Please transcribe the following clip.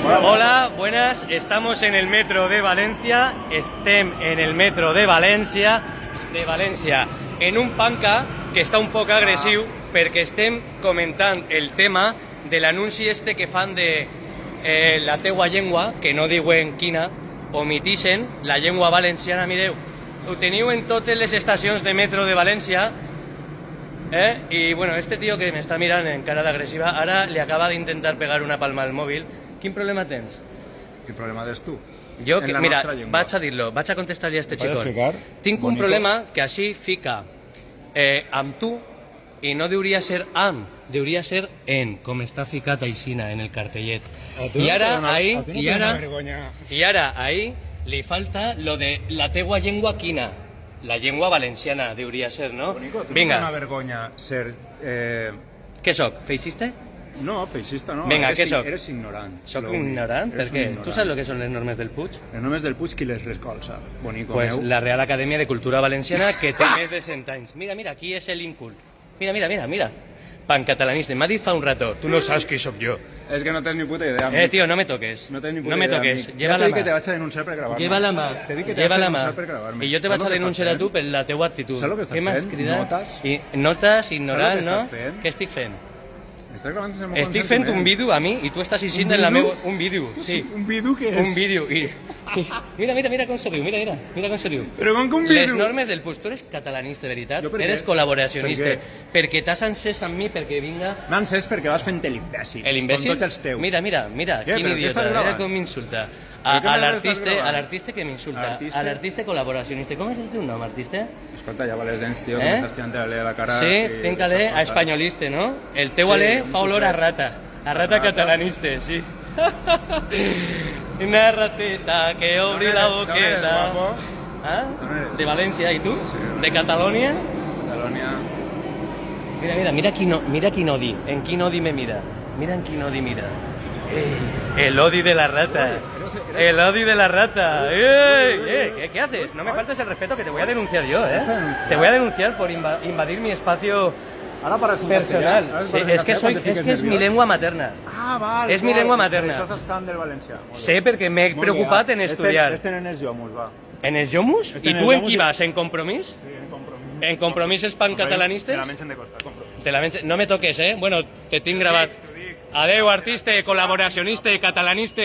Hola, buenas, estamos en el metro de Valencia, estem en el metro de València, en un panca que està un poc agressiu perquè estem comentant el tema de l'anunci este que fan de la teua llengua, que no diuen quina, omitixen la llengua valenciana. Mireu, ho teniu en totes les estacions de metro de València, i bueno, este tío que m'està mirant en cara d'agressiva, ara li acaba d'intentar pegar una palma al mòbil. Quin problema tens? Quin problema tens tu? Jo, mira, vaig a dir-lo, vaig a contestar-li a este xicón. Tinc un problema que així fica amb tu i no deuria ser amb, deuria ser en, com està ficat aixina en el cartellet. I ara ahí li falta lo de la teua llengua quina. La llengua valenciana deuria ser, no? Bonico, tu Vinga. no una vergonya ser... Què soc, feixista? No, feixista no. Vinga, què soc? Eres ignorant. Soc ignorant? Per què? Tu saps el que són les normes del Puig? Les normes del Puig, qui les recolza? Bonico Pues meu. la Real Academia de Cultura Valenciana, que té més de 100 anys. Mira, mira, aquí és l'incult. Mira, mira, mira, mira. Pancatalanista. M'ha dit fa un rato, tu no saps qui sóc jo. És que no tens ni puta idea. Tío, no me toques. No tens ni puta No me idea, toques. amic. Lleva Ja la t'he dit que te mà. vaig a denunciar per gravar-me. Lleva la mà. T'he dit que te Lleva vaig a la mà. denunciar per gravar-me. I jo te vaig a denunciar a tu per la teua actitud. Saps el que estàs Què m'has fent? cridat? Notes? Notes, ignorant, Saps el que no? estàs fent? Què estic fent? Estàs gravant sense el meu Estic fent un vídeo a mi i tu estàs eixint en la meva... Un vídeo, sí. Un vídeo què és? Un vídeo. Mira, mira, mira com se riu, mira, mira, mira com se riu. Però com que un Les vídeo? normes del Puig, tu eres catalanista, veritat? Jo per què? Eres col·laboracionista. Per què? Perquè t'has encès amb mi perquè vinga... M'han encès perquè vas fent l'imbècil. L'imbècil? Com tots els teus. Mira, mira, mira, Què, quin però què idiota, estàs gravant? mira com m'insulta. Però què A merda estàs gravant? l'artista que m'insulta, Artista? a l'artista col·laboracionista. Com és el teu nom, artista? Escolta, ja les dents, tio, que m'estàs tirant de l'alè a la cara. Sí, i tenc estàs alè a faltant. espanyolista, no? El teu Sí, alè un fa olor a tufet. rata. A rata catalanista, sí. Una rateta que obri la ¿Dónde eres, boqueta. guapo? ¿Ah? ¿Dónde eres? De Valencia, ¿y tú? Sí. ¿De Cataluña? Catalonia. Mira, mira, mira quin odi. En quin odi me mira. Mira en quin odi mira. El odi de la rata. El odi de la rata. ¿Qué haces? No me faltes el respeto que te voy a denunciar yo, ¿eh? Te voy a denunciar por invadir mi espacio Ara parles en personal. castellà. Sí, es que es mi lengua materna. Ah, val. És mi llengua materna. Per això s'estan del valencià. Molt bé. Sé perquè m'he Molt preocupat bé, en estudiar. Este nen és Jomus, va. ¿En el Jomus? Este ¿Y en tú el en Jomus qué y- vas? ¿En Compromís? Sí, en compromís. ¿En Compromís es pancatalanistes? Me la mengen de costat, compromís. Te la no me toques, ¿eh? Bueno, te tinc gravat. Adeu, artista, col·laboracionista, catalanista.